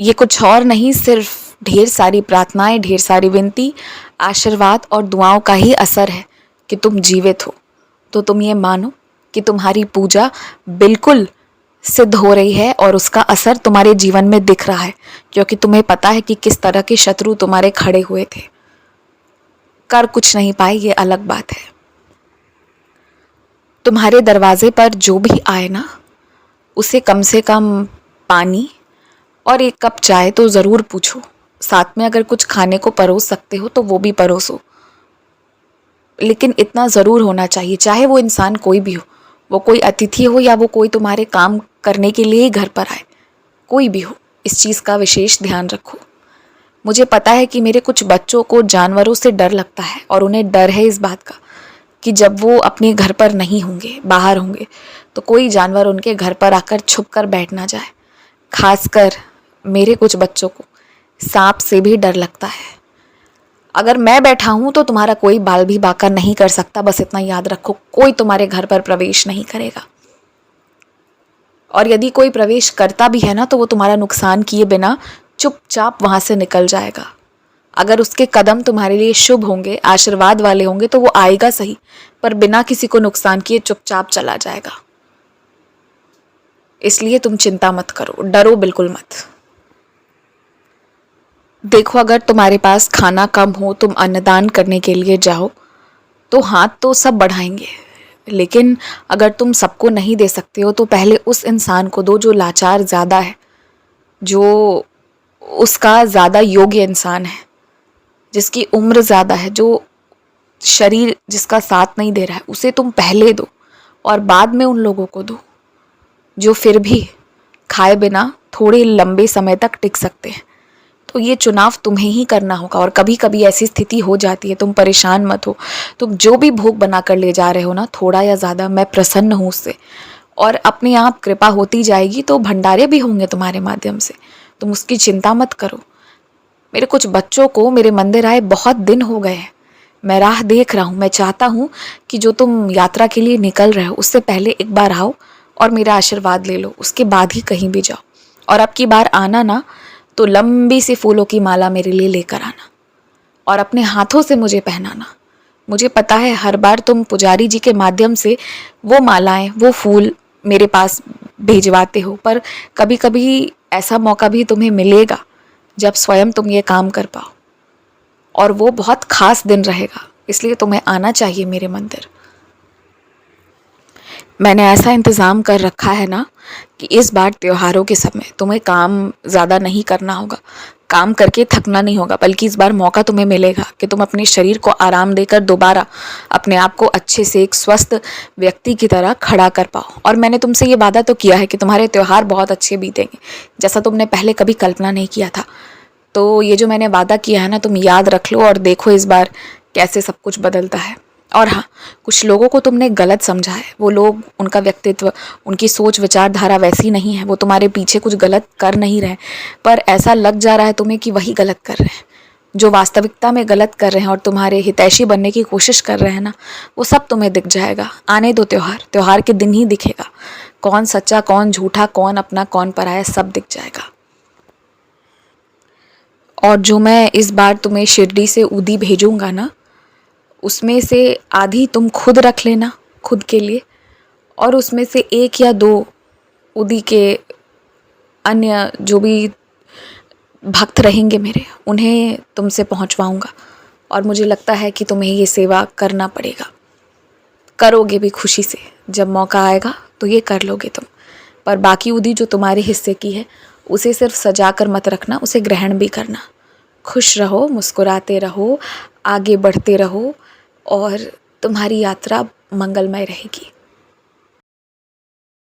ये कुछ और नहीं, सिर्फ ढेर सारी प्रार्थनाएं, ढेर सारी विनती, आशीर्वाद और दुआओं का ही असर है कि तुम जीवित हो। तो तुम ये मानो कि तुम्हारी पूजा बिल्कुल सिद्ध हो रही है और उसका असर तुम्हारे जीवन में दिख रहा है, क्योंकि तुम्हें पता है कि किस तरह के शत्रु तुम्हारे खड़े हुए थे। कर कुछ नहीं पाए, ये अलग बात है। तुम्हारे दरवाजे पर जो भी आए ना, उसे कम से कम पानी और एक कप चाय तो ज़रूर पूछो। साथ में अगर कुछ खाने को परोस सकते हो तो वो भी परोसो, लेकिन इतना ज़रूर होना चाहिए, चाहे वो इंसान कोई भी हो, वो कोई अतिथि हो या वो कोई तुम्हारे काम करने के लिए ही घर पर आए, कोई भी हो, इस चीज़ का विशेष ध्यान रखो। मुझे पता है कि मेरे कुछ बच्चों को जानवरों से डर लगता है, और उन्हें डर है इस बात का कि जब वो अपने घर पर नहीं होंगे, बाहर होंगे, तो कोई जानवर उनके घर पर आकर छुप कर बैठ ना जाए। खासकर मेरे कुछ बच्चों को सांप से भी डर लगता है। अगर मैं बैठा हूं तो तुम्हारा कोई बाल भी बांका नहीं कर सकता, बस इतना याद रखो, कोई तुम्हारे घर पर प्रवेश नहीं करेगा। और यदि कोई प्रवेश करता भी है ना, तो वो तुम्हारा नुकसान किए बिना चुपचाप वहां से निकल जाएगा। अगर उसके कदम तुम्हारे लिए शुभ होंगे, आशीर्वाद वाले होंगे, तो वो आएगा सही, पर बिना किसी को नुकसान किए चुपचाप चला जाएगा। इसलिए तुम चिंता मत करो, डरो बिल्कुल मत। देखो, अगर तुम्हारे पास खाना कम हो, तुम अन्नदान करने के लिए जाओ, तो हाथ तो सब बढ़ाएंगे, लेकिन अगर तुम सबको नहीं दे सकते हो तो पहले उस इंसान को दो जो लाचार ज़्यादा है, जो उसका ज़्यादा योग्य इंसान है, जिसकी उम्र ज़्यादा है, जो शरीर जिसका साथ नहीं दे रहा है, उसे तुम पहले दो और बाद में उन लोगों को दो जो फिर भी खाए बिना थोड़े लंबे समय तक टिक सकते हैं। तो ये चुनाव तुम्हें ही करना होगा। और कभी कभी ऐसी स्थिति हो जाती है, तुम परेशान मत हो, तुम जो भी भोग बना कर ले जा रहे हो ना, थोड़ा या ज़्यादा, मैं प्रसन्न हूँ उससे, और अपने आप कृपा होती जाएगी, तो भंडारे भी होंगे तुम्हारे माध्यम से, तुम उसकी चिंता मत करो। मेरे कुछ बच्चों को मेरे मंदिर आए बहुत दिन हो गए हैं, मैं राह देख रहा हूँ। मैं चाहता हूँ कि जो तुम यात्रा के लिए निकल रहे हो, उससे पहले एक बार आओ और मेरा आशीर्वाद ले लो, उसके बाद ही कहीं भी जाओ। और अब की बार आना ना, तो लंबी सी फूलों की माला मेरे लिए लेकर आना और अपने हाथों से मुझे पहनाना। मुझे पता है हर बार तुम पुजारी जी के माध्यम से वो मालाएं, वो फूल मेरे पास भेजवाते हो, पर कभी कभी ऐसा मौका भी तुम्हें मिलेगा जब स्वयं तुम ये काम कर पाओ, और वो बहुत खास दिन रहेगा, इसलिए तुम्हें आना चाहिए मेरे मंदिर। मैंने ऐसा इंतज़ाम कर रखा है ना कि इस बार त्योहारों के समय तुम्हें काम ज़्यादा नहीं करना होगा, काम करके थकना नहीं होगा, बल्कि इस बार मौका तुम्हें मिलेगा कि तुम अपने शरीर को आराम देकर दोबारा अपने आप को अच्छे से एक स्वस्थ व्यक्ति की तरह खड़ा कर पाओ। और मैंने तुमसे ये वादा तो किया है कि तुम्हारे त्यौहार बहुत अच्छे बीतेंगे, जैसा तुमने पहले कभी कल्पना नहीं किया था। तो ये जो मैंने वादा किया है ना, तुम याद रख लो और देखो इस बार कैसे सब कुछ बदलता है। और हाँ, कुछ लोगों को तुमने गलत समझा है, वो लोग, उनका व्यक्तित्व, उनकी सोच विचारधारा वैसी नहीं है, वो तुम्हारे पीछे कुछ गलत कर नहीं रहे, पर ऐसा लग जा रहा है तुम्हें कि वही गलत कर रहे हैं। जो वास्तविकता में गलत कर रहे हैं और तुम्हारे हितैषी बनने की कोशिश कर रहे हैं ना, वो सब तुम्हें दिख जाएगा। आने दो, त्योहार के दिन ही दिखेगा, कौन सच्चा कौन झूठा, कौन अपना कौन पराया, सब दिख जाएगा। और जो मैं इस बार तुम्हें शिरडी से ऊदी भेजूंगा ना, उसमें से आधी तुम खुद रख लेना खुद के लिए, और उसमें से 1 या 2 ऊदी के अन्य जो भी भक्त रहेंगे मेरे, उन्हें तुमसे पहुंचवाऊंगा। और मुझे लगता है कि तुम्हें ये सेवा करना पड़ेगा, करोगे भी खुशी से, जब मौका आएगा तो ये कर लोगे तुम। पर बाकी ऊदी जो तुम्हारे हिस्से की है, उसे सिर्फ सजा कर मत रखना, उसे ग्रहण भी करना। खुश रहो, मुस्कुराते रहो, आगे बढ़ते रहो, और तुम्हारी यात्रा मंगलमय रहेगी।